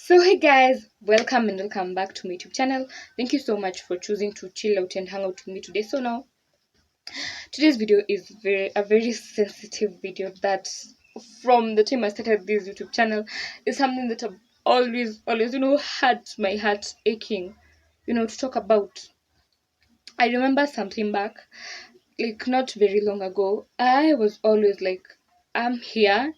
So hey guys, welcome back to my YouTube channel. Thank you so much for choosing to chill out and hang out with me today. So now today's video is very sensitive video that from the time I started this YouTube channel is something that I've always had my heart aching, to talk about. I remember something back, like not very long ago, I was always like, I'm here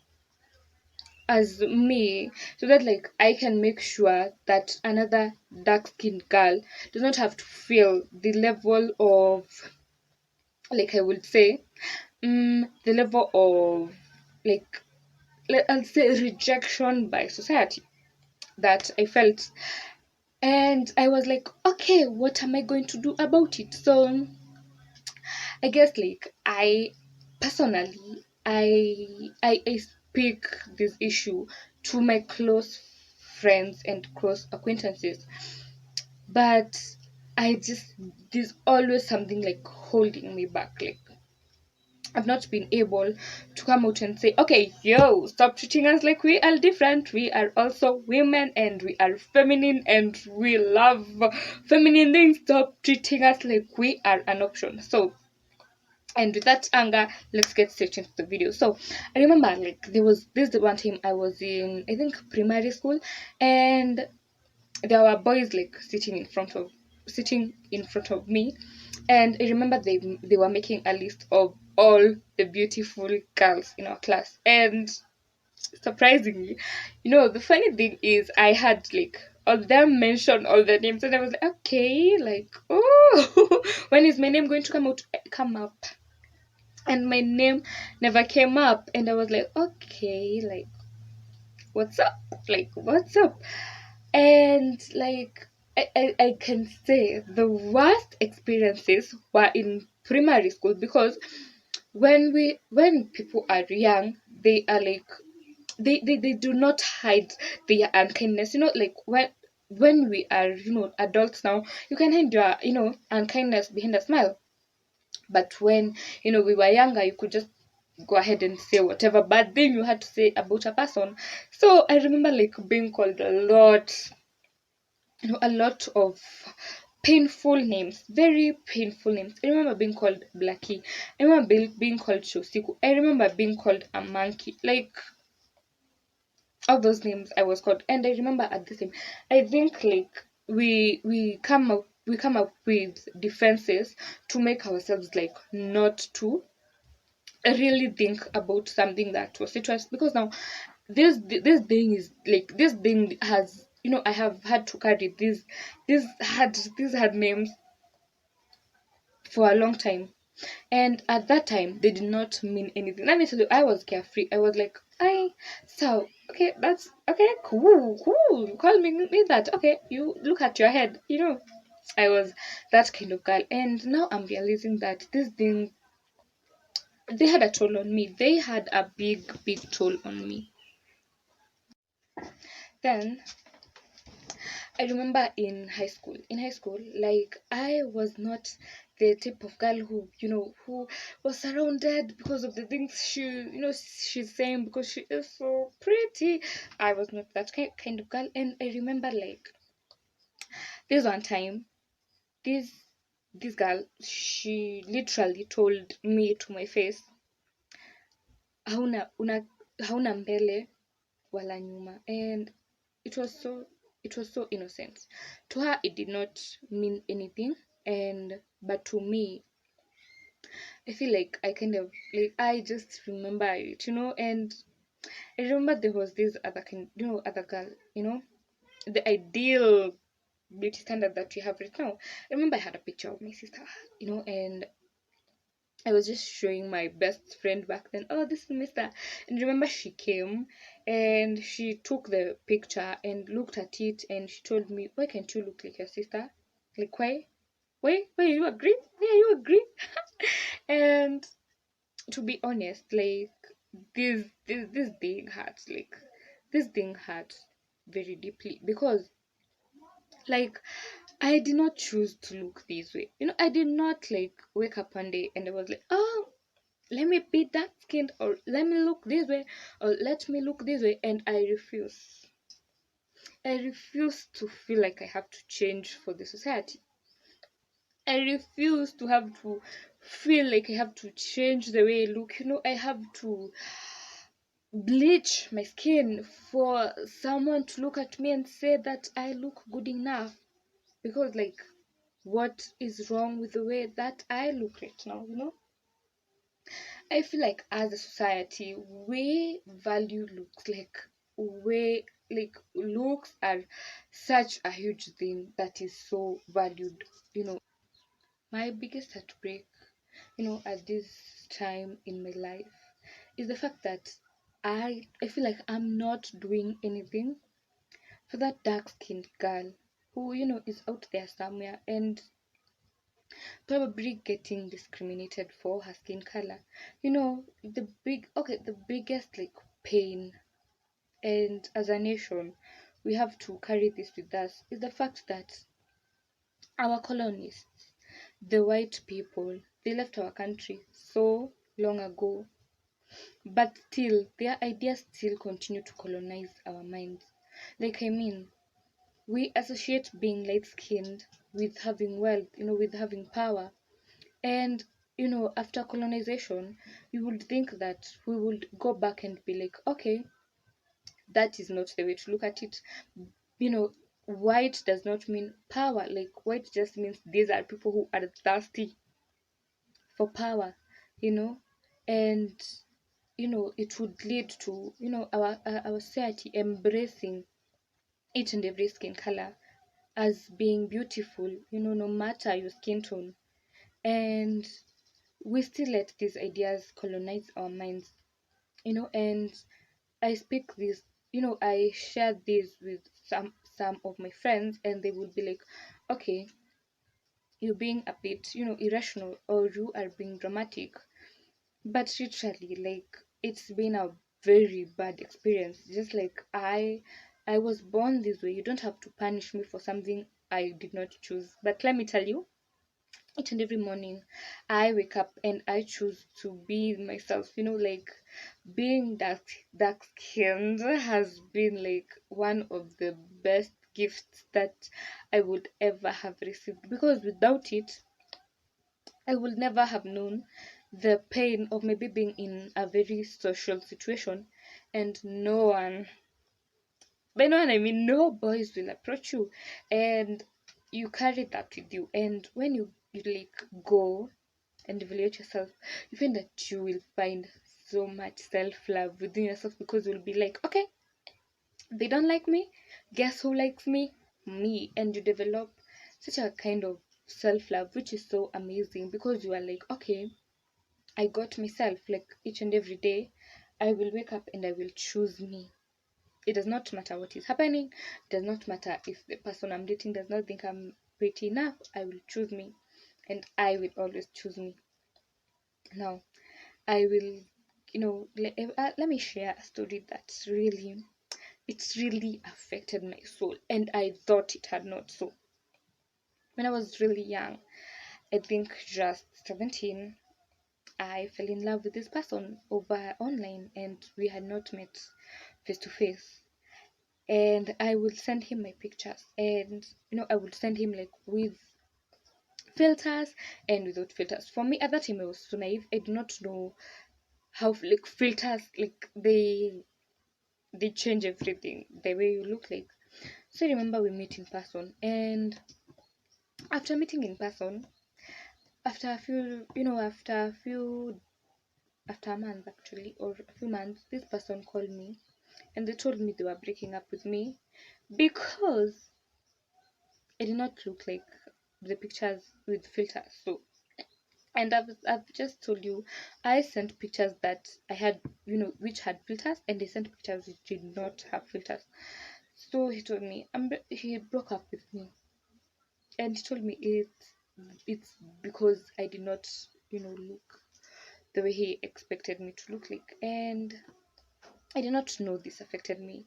as me so that like I can make sure that another dark skinned girl does not have to feel the level of, like I would say, the level of, like, I'll say rejection by society that I felt. And I was like, okay, what am I going to do about it? So I guess like I personally I speak this issue to my close friends and close acquaintances, but I just there's always something like holding me back. Like I've not been able to come out and say, okay, yo, stop treating us like we are different. We are also women and we are feminine and we love feminine things. Stop treating us like we are an option. So and with that anger, let's get straight into the video. So I remember like there was this the one time I was in, I think, primary school, and there were boys like sitting in front of me, and I remember they were making a list of all the beautiful girls in our class. And surprisingly, the funny thing is I had like all of them mention all the names, and I was like, okay, like, oh, when is my name going to come up? And my name never came up, and I was like, okay, like, what's up, like, what's up? And like I can say the worst experiences were in primary school, because when people are young, they are like, they do not hide their unkindness, like when we are, adults now, you can hide your, unkindness behind a smile. But when, we were younger, you could just go ahead and say whatever bad thing you had to say about a person. So I remember like being called a lot of painful names, very painful names. I remember being called Blackie. I remember being called Shosiku. I remember being called a monkey. Like all those names I was called. And I remember at the time, I think like we come up with defenses to make ourselves like not to really think about something that was situated, because now this thing is like, this thing has, I have had to carry these had names for a long time. And at that time they did not mean anything. Let me tell you, I was carefree. I was like, I so okay, that's okay, cool, call me that, okay, you look at your head, I was that kind of girl. And now I'm realizing that this thing, they had a toll on me. They had a big toll on me. Then I remember in high school, like I was not the type of girl who was surrounded because of the things she's saying, because she is so pretty. I was not that kind of girl. And I remember like this one time, this this girl, she literally told me to my face, hauna mbele wala nyuma. And it was so innocent. To her it did not mean anything, and but to me, I feel like I kind of like, I just remember it, and I remember there was this other girl, the ideal beauty standard that we have right now. I remember I had a picture of my sister, and I was just showing my best friend back then, oh, this is Mister. And remember, she came and she took the picture and looked at it, and she told me, why can't you look like your sister? Like, why? Why, you agree? Yeah, you agree? And to be honest, like, this thing hurts. Like, this thing hurts very deeply, because like I did not choose to look this way. I did not like wake up one day and I was like, oh, let me be dark skinned, or let me look this way, or let me look this way. And I refuse. I refuse to feel like I have to change for the society. I refuse to have to feel like I have to change the way I look. I have to bleach my skin for someone to look at me and say that I look good enough. Because, like, what is wrong with the way that I look right now? I feel like as a society, we value looks. Looks are such a huge thing that is so valued. My biggest heartbreak, at this time in my life is the fact that I feel like I'm not doing anything for that dark skinned girl who is out there somewhere and probably getting discriminated for her skin color. The biggest like pain, and as a nation we have to carry this with us, is the fact that our colonists, the white people, they left our country so long ago, but still their ideas still continue to colonize our minds. Like, I mean, we associate being light skinned with having wealth, with having power. And after colonization, you would think that we would go back and be like, okay, that is not the way to look at it. You know, white does not mean power. Like, white just means these are people who are thirsty for power, you know, and it would lead to our society embracing each and every skin color as being beautiful, no matter your skin tone. And we still let these ideas colonize our minds, and I speak this, I share this with some of my friends, and they would be like, okay, you're being a bit irrational, or you are being dramatic. But literally, like, it's been a very bad experience. Just like I was born this way. You don't have to punish me for something I did not choose. But let me tell you, each and every morning I wake up and I choose to be myself. Like, being dark skinned has been like one of the best gifts that I would ever have received, because without it I would never have known the pain of maybe being in a very social situation, and no one, by no one I mean no boys will approach you, and you carry that with you. And when you like go and evaluate yourself, you find that you will find so much self-love within yourself, because you'll be like, okay, they don't like me, guess who likes me. And you develop such a kind of self-love, which is so amazing, because you are like, okay, I got myself. Like, each and every day I will wake up and I will choose me. It does not matter what is happening. It does not matter if the person I'm dating does not think I'm pretty enough. I will choose me, and I will always choose me. Now, I will let me share a story that's really affected my soul, and I thought it had not. So when I was really young, I think just 17, I fell in love with this person over online, and we had not met face to face. And I would send him my pictures, and I would send him like with filters and without filters. For me at that time I was so naive. I did not know how like filters, like, they change everything, the way you look like. So I remember we meet in person, and after meeting in person, after a month actually, or a few months, this person called me and they told me they were breaking up with me because I did not look like the pictures with filters. So, and I've just told you, I sent pictures that I had, which had filters, and they sent pictures which did not have filters. So he told me, he broke up with me, and he told me it's because I did not look the way he expected me to look like. And I did not know this affected me.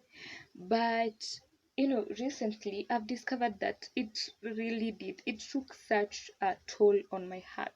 But recently I've discovered that it really did. It took such a toll on my heart.